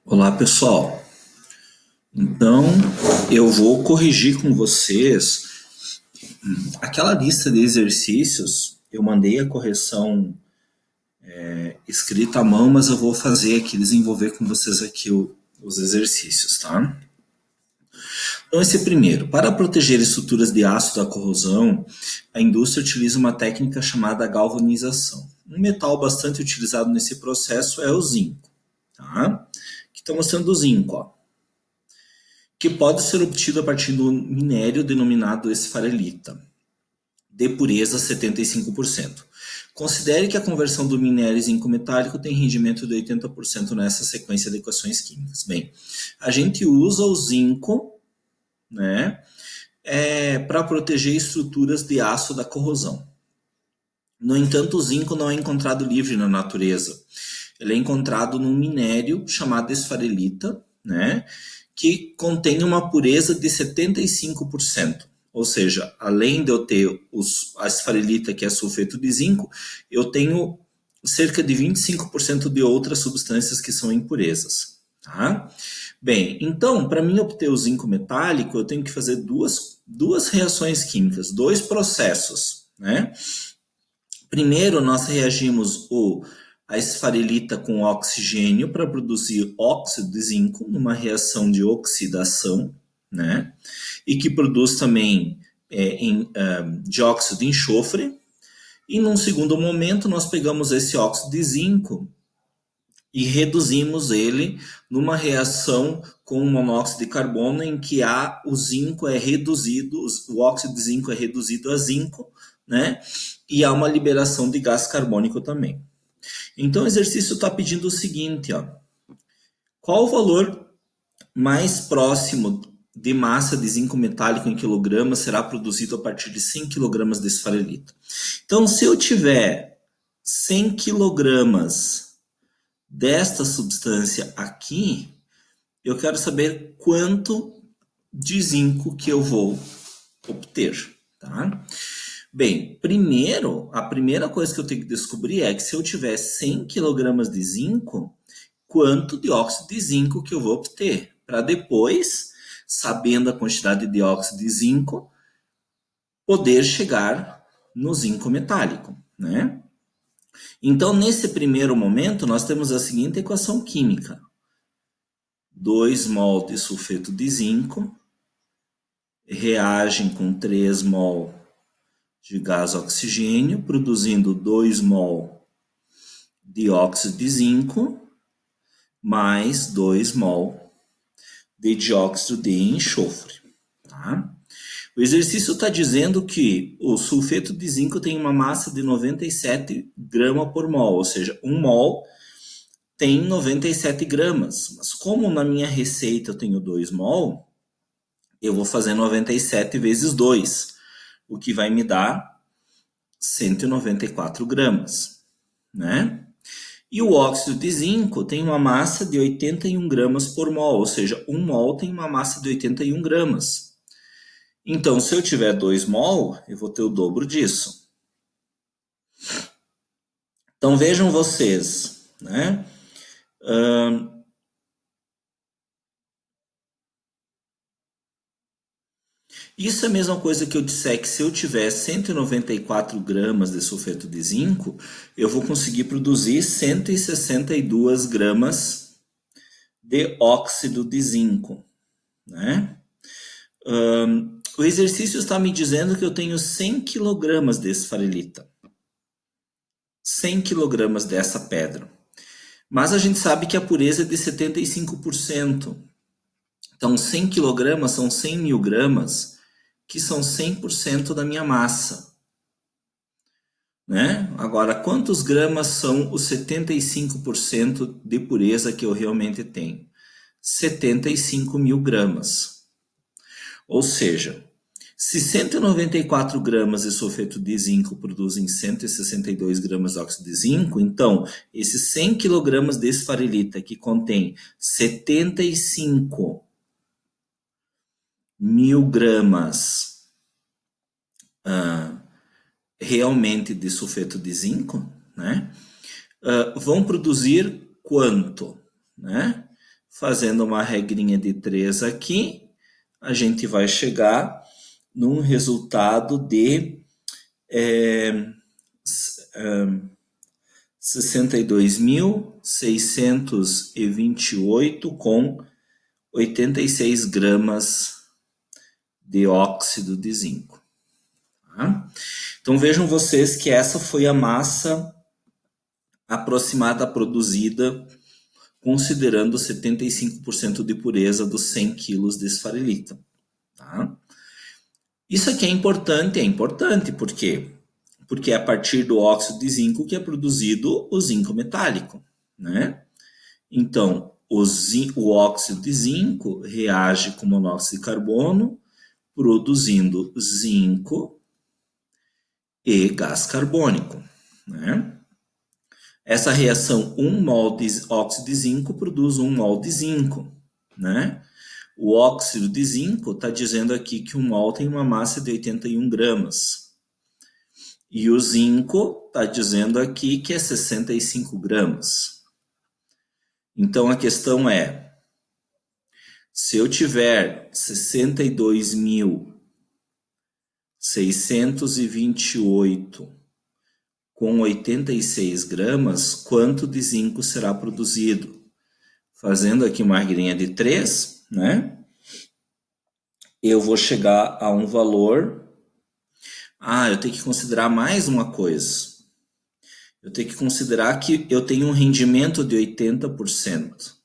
Olá, pessoal. Então, eu vou corrigir com vocês aquela lista de exercícios. Eu mandei a correção escrita à mão, mas eu vou fazer aqui, desenvolver com vocês aqui os exercícios, tá? Então, esse primeiro. Para proteger estruturas de aço da corrosão, a indústria utiliza uma técnica chamada galvanização. Um metal bastante utilizado nesse processo é o zinco, tá? Aqui está mostrando o zinco, ó, que pode ser obtido a partir do minério denominado esfarelita, de pureza 75%. Considere que a conversão do minério zinco metálico tem rendimento de 80% nessa sequência de equações químicas. Bem, a gente usa o zinco, né, para proteger estruturas de aço da corrosão. No entanto, o zinco não é encontrado livre na natureza. Ele é encontrado num minério chamado esfarelita, né, que contém uma pureza de 75%. Ou seja, além de eu ter a esfarelita, que é sulfeto de zinco, eu tenho cerca de 25% de outras substâncias que são impurezas. Tá? Bem, então, para mim obter o zinco metálico, eu tenho que fazer duas reações químicas, dois processos. Né? Primeiro, nós reagimos a esfarelita com oxigênio para produzir óxido de zinco numa reação de oxidação, né? E que produz também dióxido de enxofre. E num segundo momento, nós pegamos esse óxido de zinco e reduzimos ele numa reação com o monóxido de carbono, em que o zinco é reduzido, o óxido de zinco é reduzido a zinco, né? E há uma liberação de gás carbônico também. Então, o exercício está pedindo o seguinte, ó. Qual o valor mais próximo de massa de zinco metálico em quilogramas será produzido a partir de 100 quilogramas de esfarelita? Então, se eu tiver 100 quilogramas desta substância aqui, eu quero saber quanto de zinco que eu vou obter, tá? Bem, a primeira coisa que eu tenho que descobrir é que se eu tiver 100 kg de zinco, quanto de óxido de zinco que eu vou obter? Para depois, sabendo a quantidade de óxido de zinco, poder chegar no zinco metálico, né? Então, nesse primeiro momento, nós temos a seguinte equação química. 2 mol de sulfeto de zinco reagem com 3 mol de gás oxigênio, produzindo 2 mol de óxido de zinco, mais 2 mol de dióxido de enxofre. Tá? O exercício está dizendo que o sulfeto de zinco tem uma massa de 97 gramas por mol, ou seja, 1 mol tem 97 gramas. Mas como na minha receita eu tenho 2 mol, eu vou fazer 97 vezes 2, o que vai me dar 194 gramas, né? E o óxido de zinco tem uma massa de 81 gramas por mol, ou seja, 1 mol tem uma massa de 81 gramas. Então, se eu tiver 2 mol, eu vou ter o dobro disso. Então, vejam vocês, né? Isso é a mesma coisa que eu disser que se eu tiver 194 gramas de sulfeto de zinco, eu vou conseguir produzir 162 gramas de óxido de zinco, né? O exercício está me dizendo que eu tenho 100 kg de esfarelita. 100 kg dessa pedra. Mas a gente sabe que a pureza é de 75%. Então, 100 kg são 100 mil gramas, que são 100% da minha massa. Né? Agora, quantos gramas são os 75% de pureza que eu realmente tenho? 75 mil gramas. Ou seja, se 194 gramas de sulfeto de zinco produzem 162 gramas de óxido de zinco, então, esses 100 kg de esfarelita que contém 75 mil gramas realmente de sulfeto de zinco, né? Vão produzir quanto, né? fazendo uma regrinha de 3 aqui, a gente vai chegar num resultado de 62.628 com 86 gramas de óxido de zinco. Tá? Então vejam vocês que essa foi a massa aproximada produzida, considerando 75% de pureza dos 100 kg de esfarelita. Tá? Isso aqui é importante por quê? Porque é a partir do óxido de zinco que é produzido o zinco metálico, né? Então, o óxido de zinco reage com monóxido de carbono, produzindo zinco e gás carbônico, né? Essa reação 1 mol de óxido de zinco produz 1 mol de zinco, né? O óxido de zinco está dizendo aqui que 1 mol tem uma massa de 81 gramas. E o zinco está dizendo aqui que é 65 gramas. Então a questão é, se eu tiver 62.628 com 86 gramas, quanto de zinco será produzido? Fazendo aqui uma regrinha de 3, né? Eu vou chegar a um valor. Eu tenho que considerar mais uma coisa. Eu tenho que considerar que eu tenho um rendimento de 80%.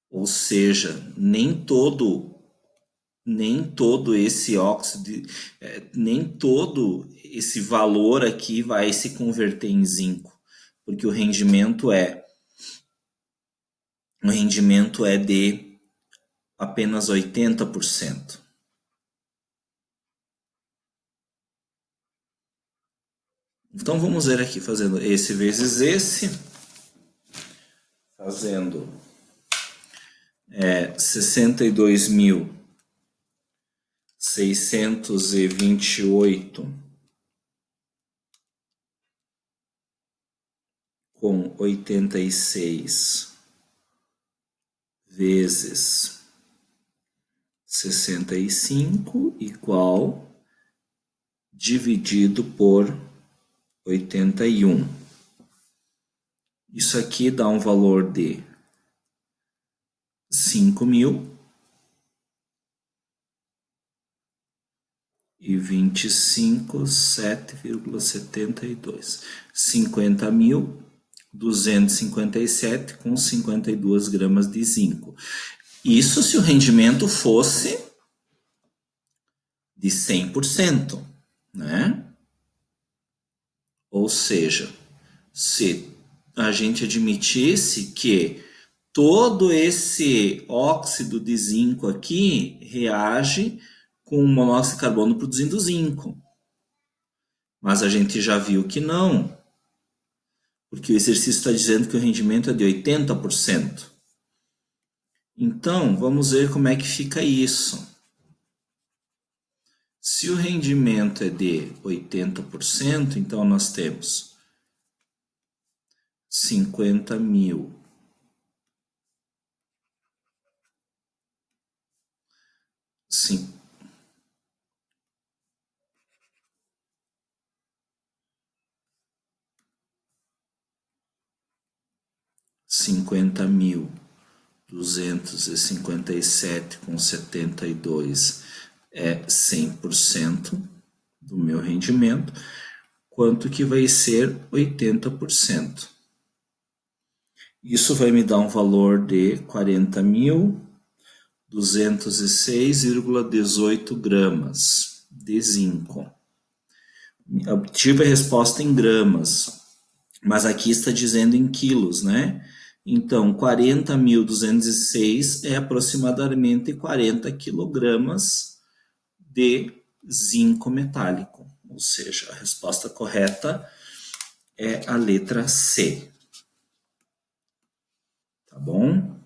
Ou seja, nem todo esse óxido, nem todo esse valor aqui vai se converter em zinco, porque o rendimento é de apenas 80%. Então vamos ver aqui, fazendo esse vezes esse, fazendo 62.628 com 86 vezes 65 igual dividido por 81. Isso aqui dá um valor de 5.025, 7,72. 50.257 com 52 gramas de zinco. Isso se o rendimento fosse de 100%, né? Ou seja, se a gente admitisse que todo esse óxido de zinco aqui reage com o monóxido de carbono produzindo zinco. Mas a gente já viu que não, porque o exercício está dizendo que o rendimento é de 80%. Então, vamos ver como é que fica isso. Se o rendimento é de 80%, então nós temos 50.000 50.257 com 72 é 100% do meu rendimento, quanto que vai ser 80%. Isso vai me dar um valor de 40.206,18 gramas de zinco. Obtive a resposta em gramas, mas aqui está dizendo em quilos, né? Então, 40.206 é aproximadamente 40 quilogramas de zinco metálico. Ou seja, a resposta correta é a letra C. Tá bom?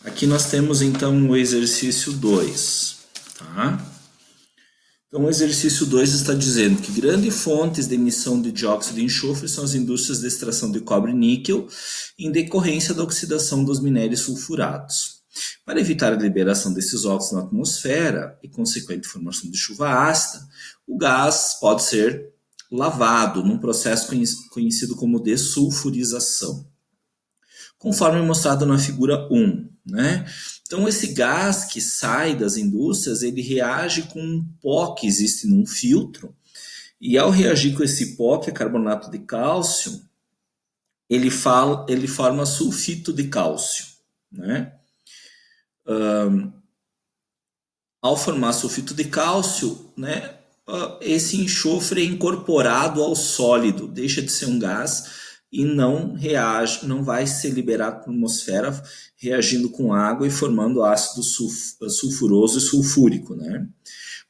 Aqui nós temos então o exercício 2, tá? Então, o exercício 2 está dizendo que grandes fontes de emissão de dióxido de enxofre são as indústrias de extração de cobre e níquel, em decorrência da oxidação dos minérios sulfurados. Para evitar a liberação desses óxidos na atmosfera e consequente formação de chuva ácida, o gás pode ser lavado num processo conhecido como desulfurização, conforme mostrado na figura 1, né? Então, esse gás que sai das indústrias, ele reage com um pó que existe num filtro, e ao reagir com esse pó, que é carbonato de cálcio, ele forma sulfito de cálcio, né? Ao formar sulfito de cálcio, né, esse enxofre é incorporado ao sólido, deixa de ser um gás e não reage, não vai ser liberado para a atmosfera reagindo com água e formando ácido sulfuroso e sulfúrico, né?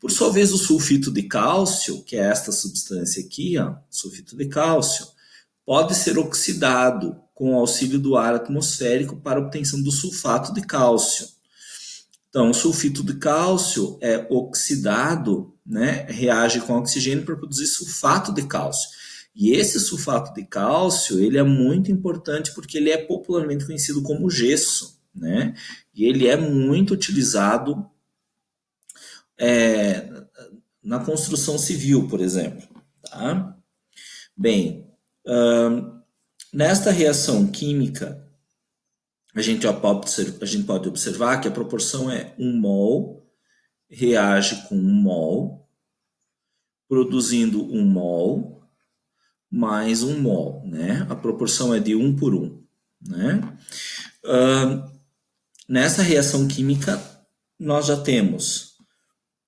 Por sua vez, o sulfito de cálcio, que é esta substância aqui, ó, sulfito de cálcio, pode ser oxidado com o auxílio do ar atmosférico para obtenção do sulfato de cálcio. Então, o sulfito de cálcio é oxidado, né, reage com oxigênio para produzir sulfato de cálcio. E esse sulfato de cálcio, ele é muito importante porque ele é popularmente conhecido como gesso, né? E ele é muito utilizado na construção civil, por exemplo. Tá? Bem, nesta reação química, a gente pode observar que a proporção é 1 mol reage com 1 mol, produzindo 1 mol mais 1 mol, né? A proporção é de 1 por 1, né? Nessa reação química, nós já temos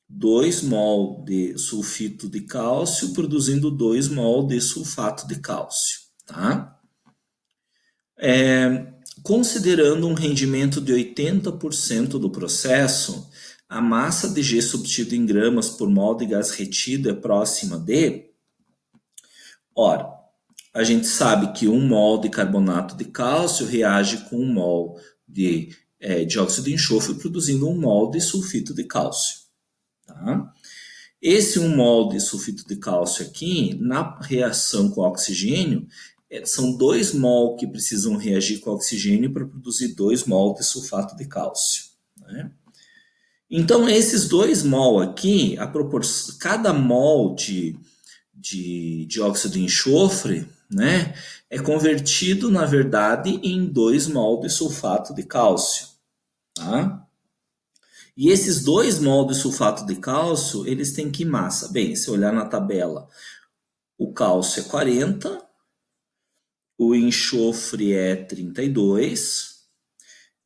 2 mol de sulfito de cálcio produzindo 2 mol de sulfato de cálcio, tá? Considerando um rendimento de 80% do processo, a massa de gesso obtida em gramas por mol de gás retido é próxima de... Ora, a gente sabe que 1 mol de carbonato de cálcio reage com 1 mol de dióxido de enxofre, produzindo 1 mol de sulfito de cálcio. Tá? Esse 1 mol de sulfito de cálcio aqui, na reação com oxigênio, são 2 mol que precisam reagir com oxigênio para produzir 2 mol de sulfato de cálcio. Né? Então, esses 2 mol aqui, cada mol de dióxido de enxofre, né, é convertido, na verdade, em 2 mol de sulfato de cálcio. Tá? E esses 2 mol de sulfato de cálcio, eles têm que massa? Bem, se olhar na tabela, o cálcio é 40, o enxofre é 32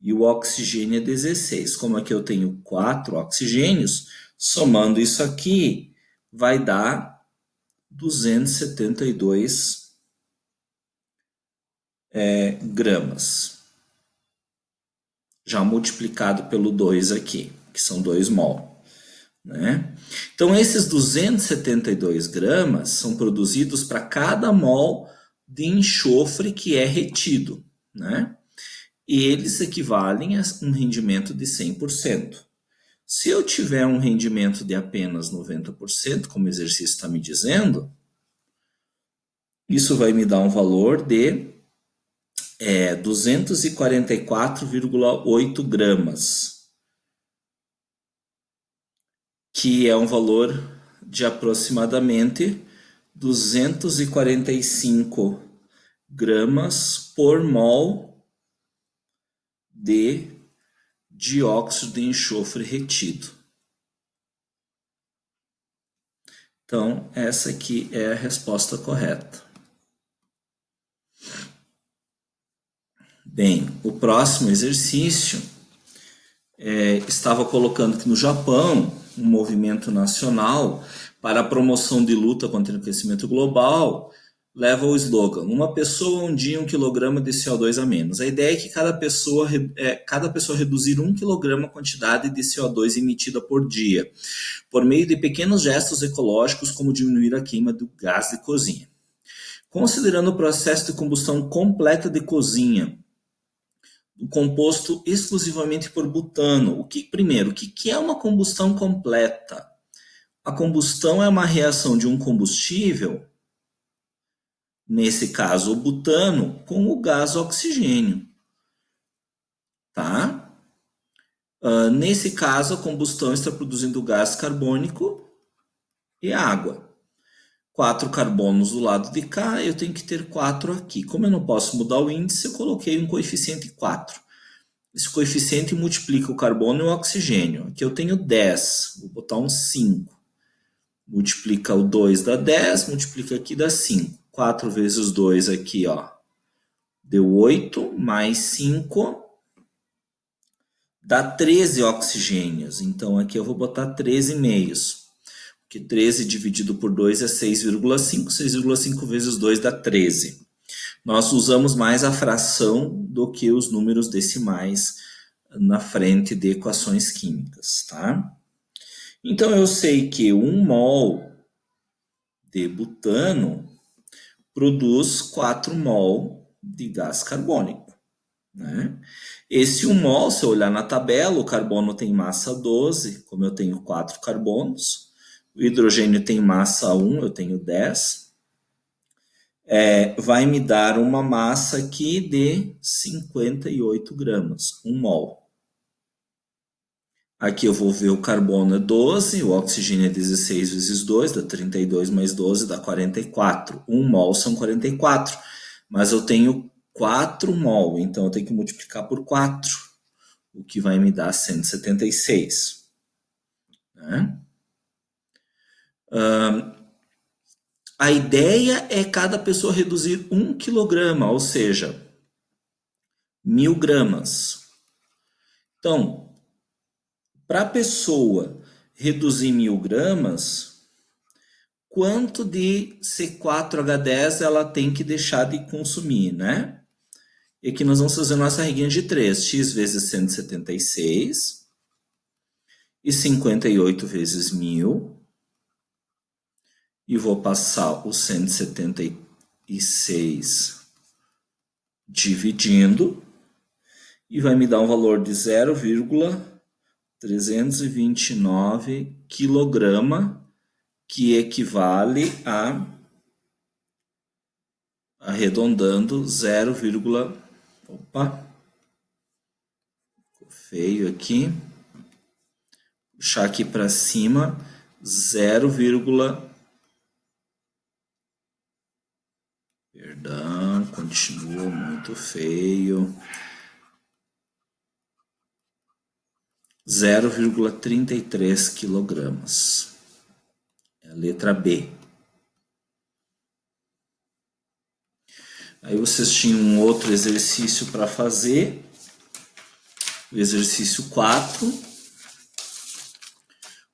e o oxigênio é 16. Como aqui eu tenho 4 oxigênios, somando isso aqui, vai dar 272 gramas. Já multiplicado pelo 2 aqui, que são 2 mol. Né? Então, esses 272 gramas são produzidos para cada mol de enxofre que é retido. Né? E eles equivalem a um rendimento de 100%. Se eu tiver um rendimento de apenas 90%, como o exercício está me dizendo, isso vai me dar um valor de 244,8 gramas, que é um valor de aproximadamente 245 gramas por mol de dióxido de enxofre retido. Então, essa aqui é a resposta correta. Bem, o próximo exercício estava colocando que no Japão, um movimento nacional para a promoção de luta contra o aquecimento global leva o slogan: uma pessoa um dia 1 quilograma de CO2 a menos. A ideia é que cada pessoa reduzir 1 quilograma a quantidade de CO2 emitida por dia, por meio de pequenos gestos ecológicos como diminuir a queima do gás de cozinha. Considerando o processo de combustão completa de cozinha, composto exclusivamente por butano. Primeiro, o que é uma combustão completa? A combustão é uma reação de um combustível, nesse caso o butano, com o gás oxigênio, tá? Nesse caso, a combustão está produzindo gás carbônico e água. 4 carbonos do lado de cá, eu tenho que ter 4 aqui. Como eu não posso mudar o índice, eu coloquei um coeficiente 4. Esse coeficiente multiplica o carbono e o oxigênio. Aqui eu tenho 10, vou botar um 5. Multiplica o 2 dá 10, multiplica aqui dá 5. 4 vezes 2 aqui, ó, deu 8, mais 5 dá 13 oxigênios. Então aqui eu vou botar 13 meios. Porque 13 dividido por 2 é 6,5. 6,5 vezes 2 dá 13. Nós usamos mais a fração do que os números decimais na frente de equações químicas, tá? Então eu sei que 1 mol de butano produz 4 mol de gás carbônico, né? Esse 1 mol, se eu olhar na tabela, o carbono tem massa 12, como eu tenho 4 carbonos. O hidrogênio tem massa 1, eu tenho 10. Vai me dar uma massa aqui de 58 gramas, 1 mol. Aqui eu vou ver o carbono é 12, o oxigênio é 16 vezes 2, dá 32 mais 12, dá 44. 1 mol são 44, mas eu tenho 4 mol, então eu tenho que multiplicar por 4, o que vai me dar 176. Né? A ideia é cada pessoa reduzir 1 quilograma, ou seja, 1.000 gramas. Então, para a pessoa reduzir 1.000 gramas, quanto de C4H10 ela tem que deixar de consumir, né? E aqui nós vamos fazer nossa reguinha de 3. X vezes 176 e 58 vezes 1.000. E vou passar o 176 dividindo. E vai me dar um valor de 0,329 quilograma, que equivale a, arredondando, 0, opa, ficou feio aqui, puxar aqui para cima, 0, perdão, continua muito feio, 0,33 quilogramas. É a letra B. Aí vocês tinham um outro exercício para fazer. O exercício 4. O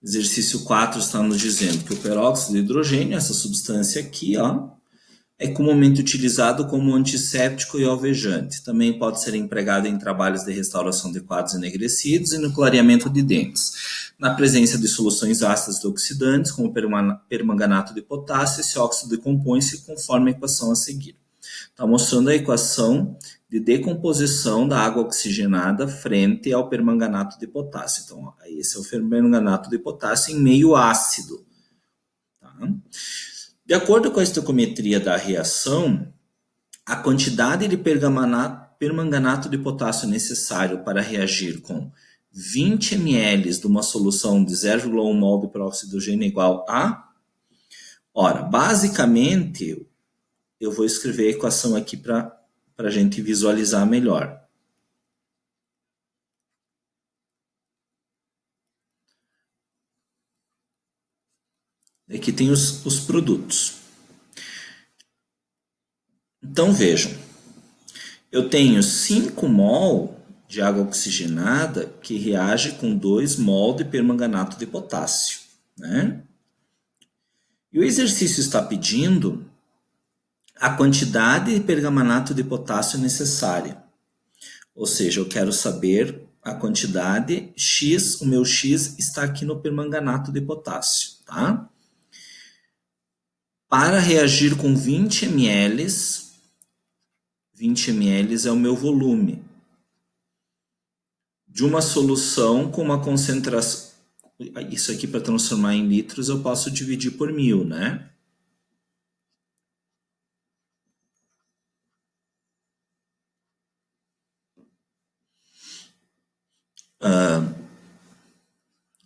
exercício 4 está nos dizendo que o peróxido de hidrogênio, essa substância aqui, ó, é comumente utilizado como antisséptico e alvejante. Também pode ser empregado em trabalhos de restauração de quadros enegrecidos e no clareamento de dentes. Na presença de soluções ácidas de oxidantes, como permanganato de potássio, esse óxido decompõe-se conforme a equação a seguir. Está mostrando a equação de decomposição da água oxigenada frente ao permanganato de potássio. Então, esse é o permanganato de potássio em meio ácido. Tá? De acordo com a estequiometria da reação, a quantidade de permanganato de potássio necessário para reagir com 20 ml de uma solução de 0,1 mol de peróxido de hidrogênio é igual a... Ora, basicamente, eu vou escrever a equação aqui para a gente visualizar melhor. Aqui tem os produtos. Então vejam, eu tenho 5 mol de água oxigenada que reage com 2 mol de permanganato de potássio, né? E o exercício está pedindo a quantidade de permanganato de potássio necessária. Ou seja, eu quero saber a quantidade X, o meu X está aqui no permanganato de potássio, tá? Para reagir com 20 ml, 20 ml é o meu volume de uma solução com uma concentração isso aqui para transformar em litros eu posso dividir por 1000, né?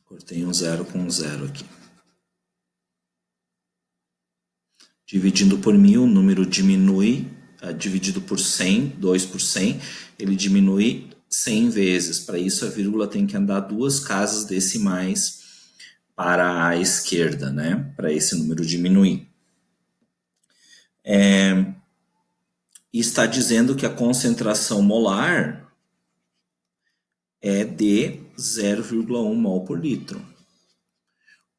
Cortei um zero com um zero aqui. Dividindo por 1000, o número diminui, dividido por 100, 2 por 100, ele diminui 100 vezes. Para isso, a vírgula tem que andar 2 casas decimais para a esquerda, né? Para esse número diminuir. E está dizendo que a concentração molar é de 0,1 mol por litro.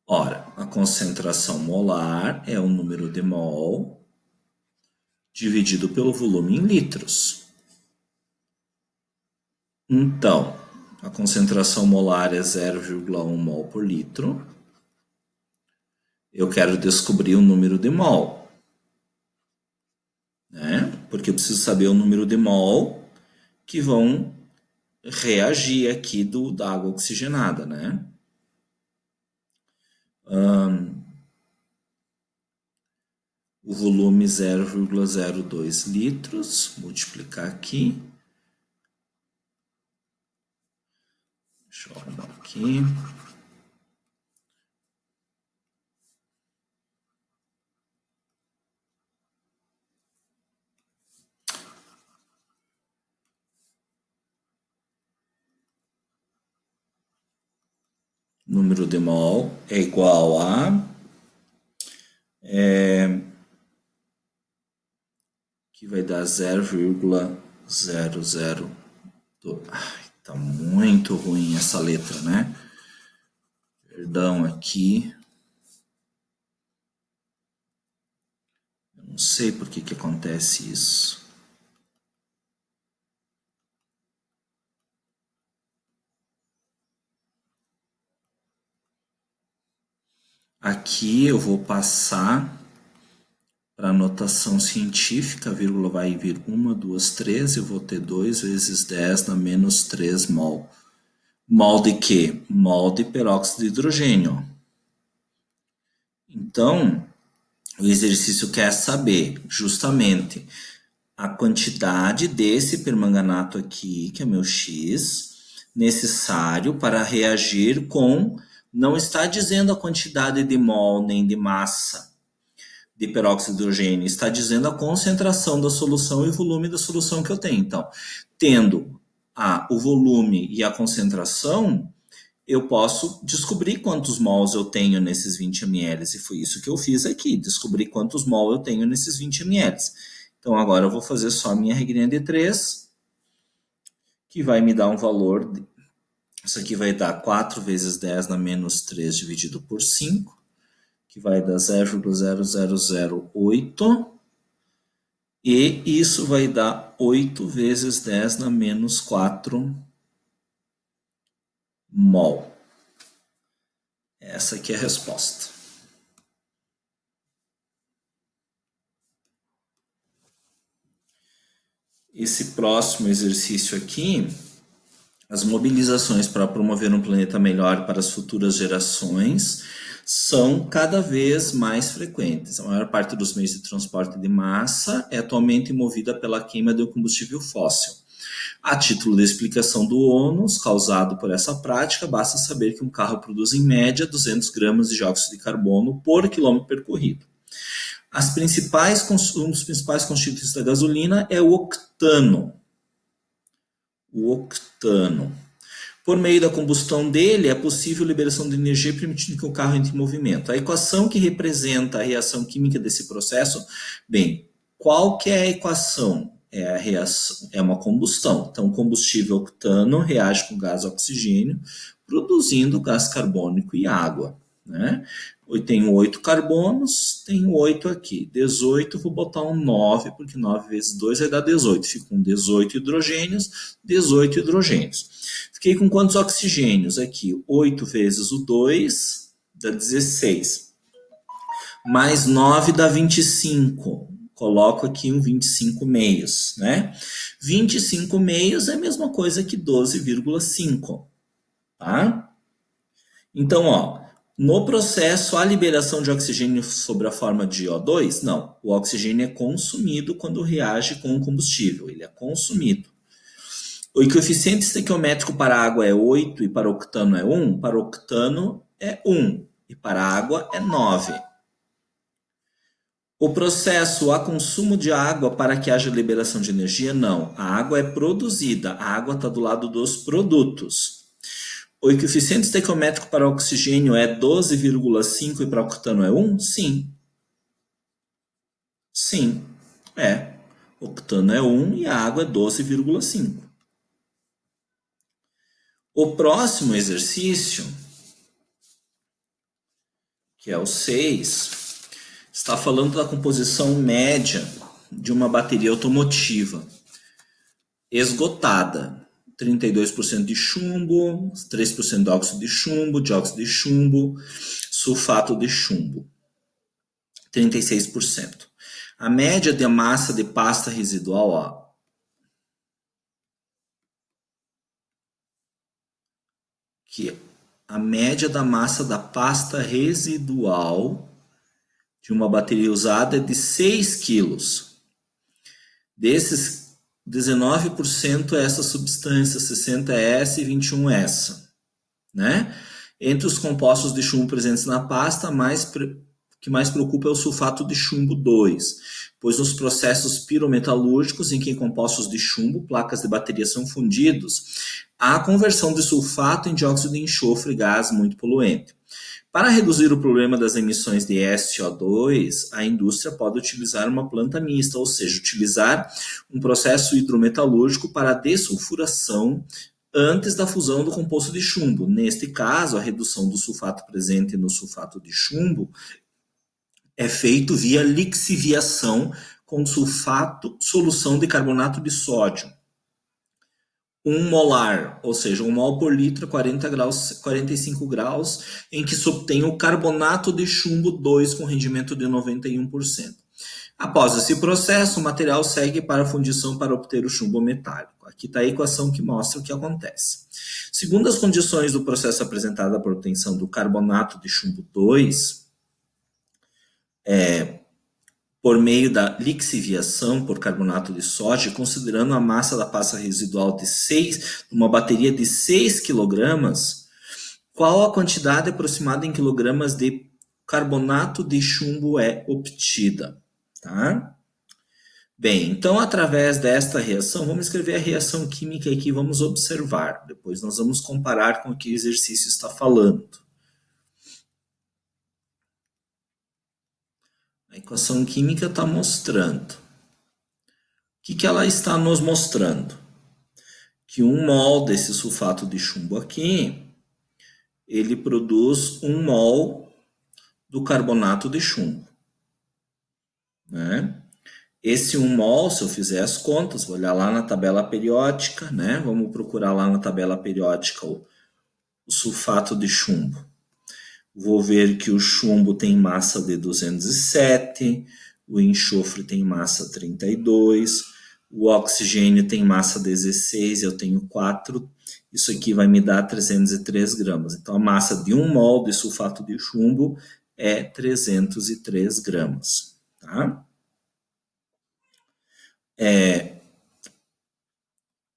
Ora, a concentração molar é o número de mol dividido pelo volume em litros. Então, a concentração molar é 0,1 mol por litro. Eu quero descobrir o número de mol, né? Porque eu preciso saber o número de mol que vão reagir aqui da água oxigenada, né? O volume 0,02 litros, multiplicar aqui. Deixa eu arrumar aqui. Número de mol é igual a que vai dar 0,002. Ai, tá muito ruim essa letra, né? Perdão aqui. Eu não sei por que acontece isso. Aqui eu vou passar para a notação científica, a vírgula vai vir 1, 2, 3, eu vou ter 2 vezes 10 na menos 3 mol. Mol de quê? Mol de peróxido de hidrogênio. Então, o exercício quer saber justamente a quantidade desse permanganato aqui, que é meu X, necessário para reagir com... Não está dizendo a quantidade de mol nem de massa de peróxido de hidrogênio, está dizendo a concentração da solução e o volume da solução que eu tenho. Então, tendo o volume e a concentração, eu posso descobrir quantos mols eu tenho nesses 20 ml. E foi isso que eu fiz aqui, descobrir quantos mols eu tenho nesses 20 ml. Então, agora eu vou fazer só a minha regrinha de 3, que vai me dar um valor... Isso aqui vai dar 4 vezes 10 na menos 3 dividido por 5, que vai dar 0,0008, e isso vai dar 8 vezes 10 na menos 4 mol. Essa aqui é a resposta. Esse próximo exercício aqui, as mobilizações para promover um planeta melhor para as futuras gerações são cada vez mais frequentes. A maior parte dos meios de transporte de massa é atualmente movida pela queima de um combustível fóssil. A título de explicação do ônus causado por essa prática, basta saber que um carro produz em média 200 gramas de dióxido de carbono por quilômetro percorrido. Um dos principais constituintes da gasolina é o octano. Por meio da combustão dele, é possível a liberação de energia permitindo que o carro entre em movimento. A equação que representa a reação química desse processo, bem, qual que é a equação? É uma combustão. Então, o combustível octano reage com o gás oxigênio, produzindo gás carbônico e água, né? Eu tenho 8 carbonos, tenho 8 aqui. 18, vou botar um 9, porque 9 vezes 2 vai dar 18. Fico com 18 hidrogênios, 18 hidrogênios. Fiquei com quantos oxigênios aqui? 8 vezes o 2 dá 16. Mais 9 dá 25. Coloco aqui um 25 meios, né? 25 meios é a mesma coisa que 12,5, tá? Então, ó, no processo, há liberação de oxigênio sob a forma de O2? Não. O oxigênio é consumido quando reage com o combustível. Ele é consumido. O coeficiente estequiométrico para a água é 8 e para o octano é 1. Para o octano é 1 e para a água é 9. O processo, há consumo de água para que haja liberação de energia? Não. A água é produzida. A água está do lado dos produtos. O coeficiente estequiométrico para o oxigênio é 12,5 e para o octano é 1? Sim. Sim. É. O octano é 1 e a água é 12,5. O próximo exercício, que é o 6, está falando da composição média de uma bateria automotiva esgotada. 32% de chumbo, 3% de dióxido de chumbo, sulfato de chumbo, 36%. A média de massa de pasta residual, ó, que a média da massa da pasta residual de uma bateria usada é de 6 quilos. Desses, 19% é essa substância, 60 é essa e 21 é essa, né? Entre os compostos de chumbo presentes na pasta, que mais preocupa é o sulfato de chumbo 2, pois nos processos pirometalúrgicos em que compostos de chumbo, placas de bateria são fundidos, há a conversão de sulfato em dióxido de enxofre, gás muito poluente. Para reduzir o problema das emissões de SO2, a indústria pode utilizar uma planta mista, ou seja, utilizar um processo hidrometalúrgico para a dessulfuração antes da fusão do composto de chumbo. Neste caso, a redução do sulfato presente no sulfato de chumbo é feito via lixiviação com solução de carbonato de sódio. 1 molar, ou seja, 1 mol por litro, 45 graus, em que se obtém o carbonato de chumbo 2 com rendimento de 91%. Após esse processo, o material segue para a fundição para obter o chumbo metálico. Aqui está a equação que mostra o que acontece. Segundo as condições do processo apresentado para a obtenção do carbonato de chumbo 2, por meio da lixiviação por carbonato de sódio, considerando a massa da pasta residual de uma bateria de 6 kg, qual a quantidade aproximada em quilogramas de carbonato de chumbo é obtida? Tá? Bem, então através desta reação, vamos escrever a reação química aqui, vamos observar. Depois nós vamos comparar com o que o exercício está falando. A equação química está mostrando. O que ela está nos mostrando? Que 1 mol desse sulfato de chumbo aqui, ele produz 1 mol do carbonato de chumbo, né? Esse 1 mol, se eu fizer as contas, vou olhar lá na tabela periódica, né? Vamos procurar lá na tabela periódica o sulfato de chumbo. Vou ver que o chumbo tem massa de 207, o enxofre tem massa 32, o oxigênio tem massa 16, eu tenho 4. Isso aqui vai me dar 303 gramas. Então, a massa de 1 mol de sulfato de chumbo é 303 gramas. Tá?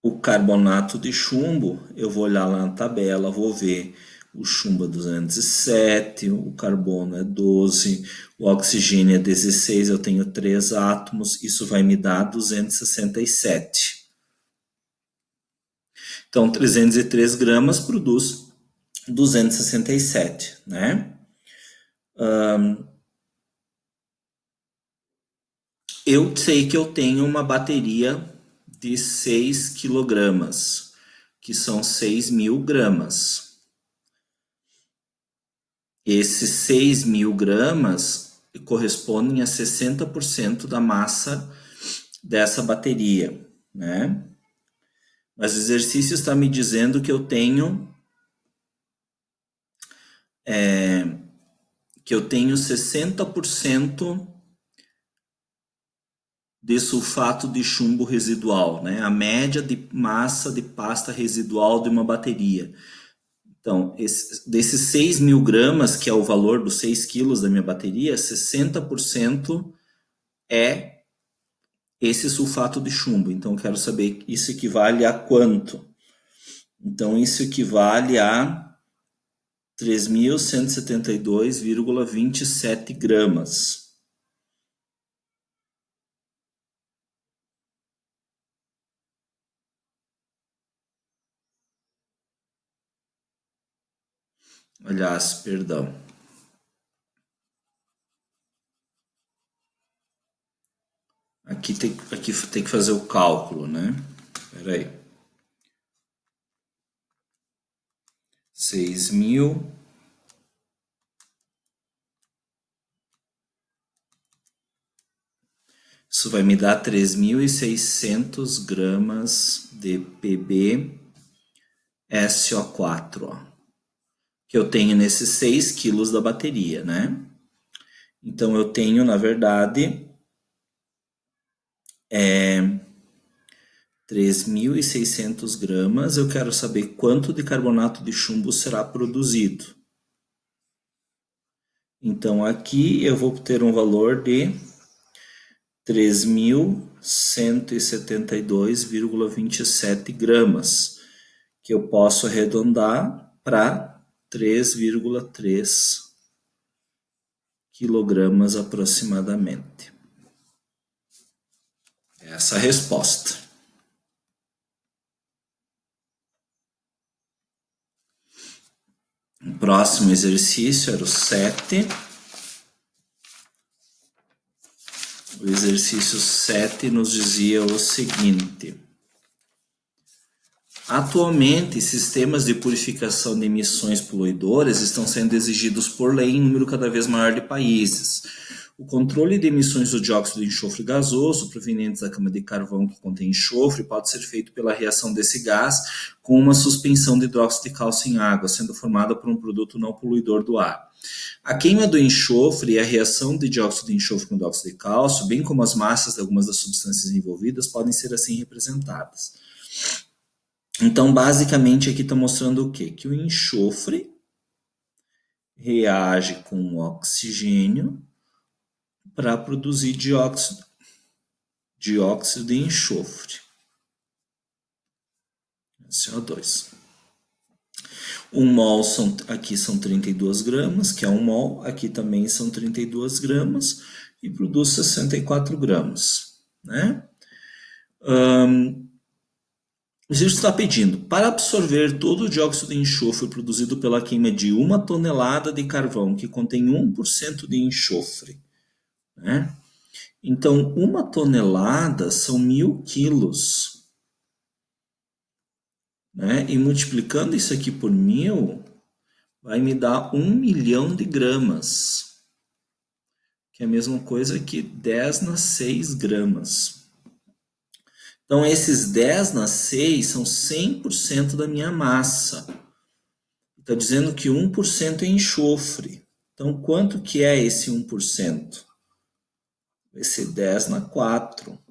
O carbonato de chumbo, eu vou olhar lá na tabela, vou ver o chumbo é 207, o carbono é 12, o oxigênio é 16, eu tenho 3 átomos, isso vai me dar 267. Então, 303 gramas produz 267, né? Eu sei que eu tenho uma bateria de 6 quilogramas, que são 6.000 gramas. Esses 6.000 gramas correspondem a 60% da massa dessa bateria, né? Mas o exercício está me dizendo que eu tenho 60% de sulfato de chumbo residual, né? A média de massa de pasta residual de uma bateria. Então, desses 6 mil gramas, que é o valor dos 6 quilos da minha bateria, 60% é esse sulfato de chumbo. Então, eu quero saber isso equivale a quanto. Então, isso equivale a 3.172,27 gramas. Aliás, perdão. Aqui tem que fazer o cálculo, né? Espera aí. 6.000 isso vai me dar 3.600 gramas de PbSO4, ó, que eu tenho nesses 6 quilos da bateria, né? Então, eu tenho, na verdade, 3.600 gramas. Eu quero saber quanto de carbonato de chumbo será produzido. Então, aqui eu vou ter um valor de 3.172,27 gramas, que eu posso arredondar para 3,3 quilogramas aproximadamente. Essa é a resposta. O próximo exercício era o 7. O exercício 7 nos dizia o seguinte: atualmente, sistemas de purificação de emissões poluidoras estão sendo exigidos por lei em número cada vez maior de países. O controle de emissões do dióxido de enxofre gasoso provenientes da queima de carvão que contém enxofre pode ser feito pela reação desse gás com uma suspensão de hidróxido de cálcio em água, sendo formada por um produto não poluidor do ar. A queima do enxofre e a reação de dióxido de enxofre com dióxido de cálcio, bem como as massas de algumas das substâncias envolvidas, podem ser assim representadas. Então, basicamente, aqui está mostrando o quê? Que o enxofre reage com o oxigênio para produzir dióxido de enxofre, CO2. 1 mol aqui são 32 gramas, que é 1 mol, aqui também são 32 gramas, e produz 64 gramas, né? O exercício está pedindo, para absorver todo o dióxido de enxofre produzido pela queima de 1 tonelada de carvão, que contém 1% de enxofre, né? Então, 1 tonelada são 1.000 quilos, né? E multiplicando isso aqui por 1.000, vai me dar 1 milhão de gramas, que é a mesma coisa que 10 na 6 gramas. Então, esses 10 na 6 são 100% da minha massa. Está dizendo que 1% é enxofre. Então, quanto que é esse 1%? Vai ser 10 na 4.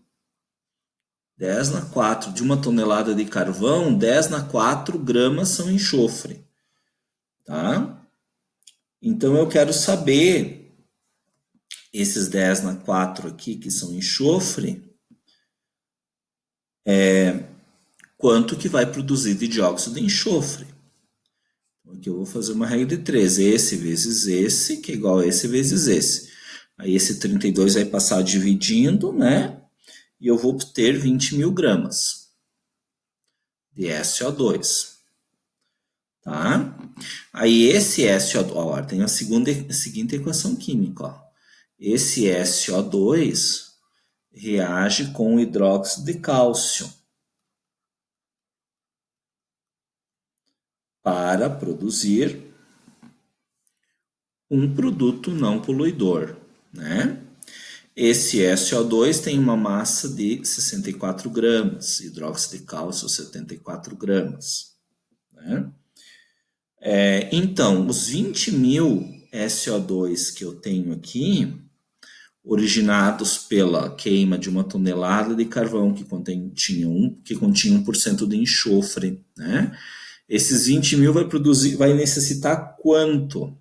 10 na 4. De 1 tonelada de carvão, 10 na 4 gramas são enxofre. Tá? Então, eu quero saber esses 10 na 4 aqui, que são enxofre, quanto que vai produzir de dióxido de enxofre. Então, aqui eu vou fazer uma regra de 3. Esse vezes esse, que é igual a esse vezes esse. Aí esse 32 vai passar dividindo, né? E eu vou obter 20.000 gramas de SO2. Tá? Aí esse SO2, ó, tem a seguinte equação química, ó. Esse SO2 reage com o hidróxido de cálcio para produzir um produto não poluidor, né? Esse SO2 tem uma massa de 64 gramas, hidróxido de cálcio 74 gramas, né? Então, os 20.000 SO2 que eu tenho aqui, originados pela queima de 1 tonelada de carvão que continha 1% de enxofre, né? Esses 20 mil vai necessitar quanto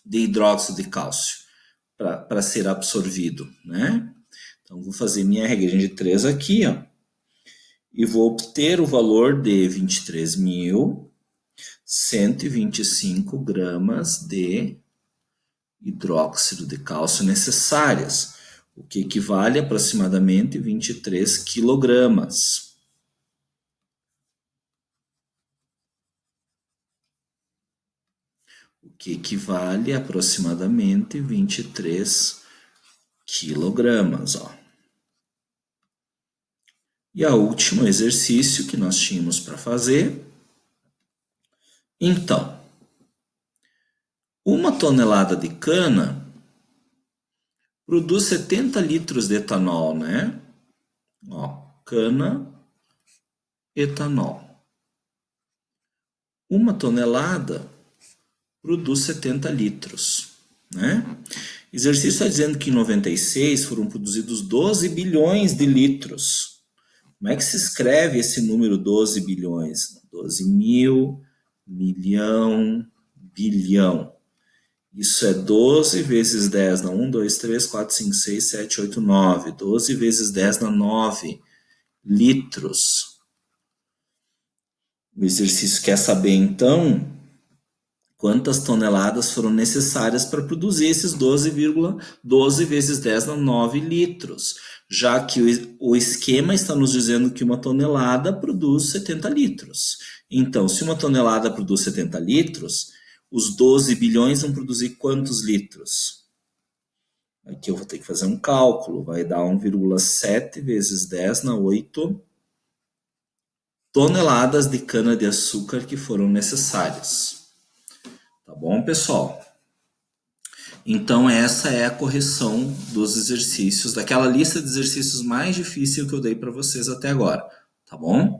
de hidróxido de cálcio para ser absorvido, né? Então, vou fazer minha regrinha de 3 aqui, ó, e vou obter o valor de 23.125 gramas de hidróxido de cálcio necessárias, o que equivale a aproximadamente 23 quilogramas. O que equivale a aproximadamente 23 quilogramas, ó. E o último exercício que nós tínhamos para fazer. Então, 1 tonelada de cana produz 70 litros de etanol, né? Ó, cana, etanol. 1 tonelada produz 70 litros, né? O exercício está dizendo que em 96 foram produzidos 12 bilhões de litros. Como é que se escreve esse número 12 bilhões? 12 mil, milhão, bilhão. Isso é 12 vezes 10 na 1, 2, 3, 4, 5, 6, 7, 8, 9. 12 vezes 10 na 9 litros. O exercício quer saber, então, quantas toneladas foram necessárias para produzir esses 12 vezes 10 na 9 litros, já que o esquema está nos dizendo que 1 tonelada produz 70 litros. Então, se 1 tonelada produz 70 litros, os 12 bilhões vão produzir quantos litros? Aqui eu vou ter que fazer um cálculo, vai dar 1,7 vezes 10 na 8 toneladas de cana-de-açúcar que foram necessárias. Tá bom, pessoal? Então, essa é a correção dos exercícios, daquela lista de exercícios mais difícil que eu dei para vocês até agora, tá bom?